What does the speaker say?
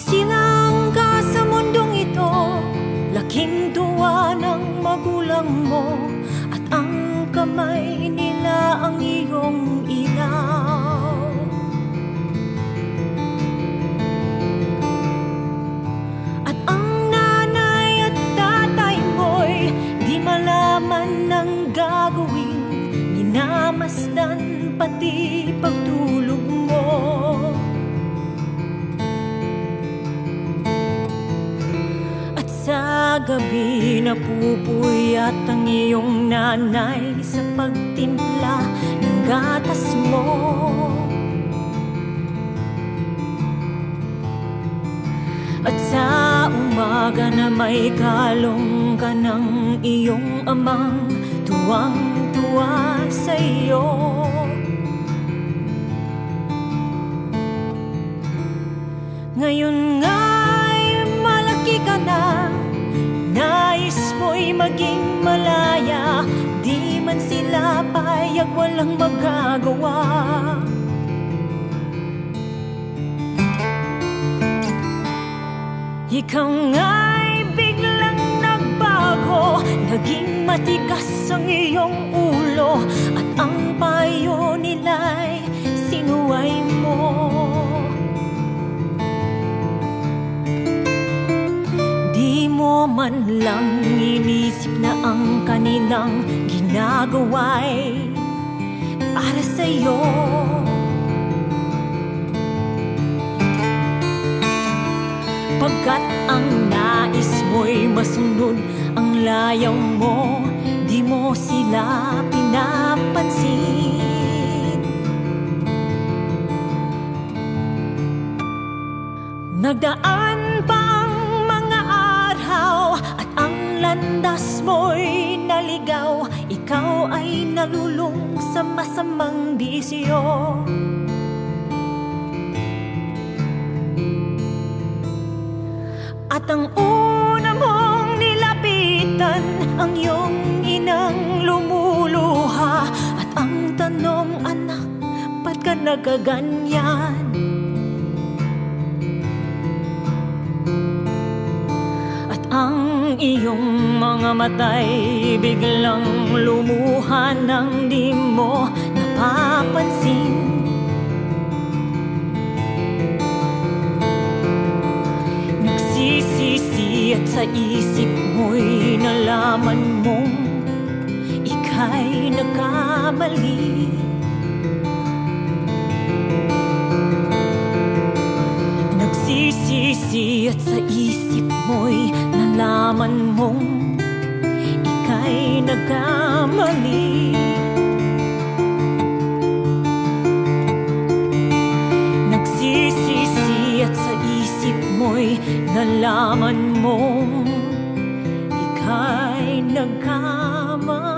Isilang ka sa mundong ito, laking tuwa ng magulang mo, at ang kamay nila ang iyong ilaw. At ang nanay at tatay mo'y di malaman ng gagawin, minamasdan pati pagtulog mo. Sa gabi napupuyat ang iyong nanay sa pagtimpla ng gatas mo. At sa umaga na may kalong ka ng iyong amang tuwang-tuwa sa iyo. Ngayon nga'y malaki ka na, nais mo'y maging malaya, di man sila payag, walang magagawa. Ikaw nga'y biglang nagbago, naging matigas ang iyong ulo, at ang payo nila'y sinuway mo. Di mo man lang inisip na ang kanilang ginagawa'y para sa'yo. Pagkat ang nais mo'y masunod ang layaw mo, di mo sila pinapansin. Nagdaan pa ang mga araw at ang landas mo'y naligaw, ikaw ay nalulung sa masamang bisyo. At ang una mong nilapitan, ang iyong inang lumuluha, at ang tanong, anak, ba't ka nagaganyan? At ang iyong mga matay biglang lumuha nang di mo napapansin. At sa isip mo'y nalaman mong ika'y nagkamali. Nagsisisi at sa isip mo'y nalaman mong ika'y nagkamali. Nagsisisi at sa isip mo'y nalaman mong ika'y nagkamali.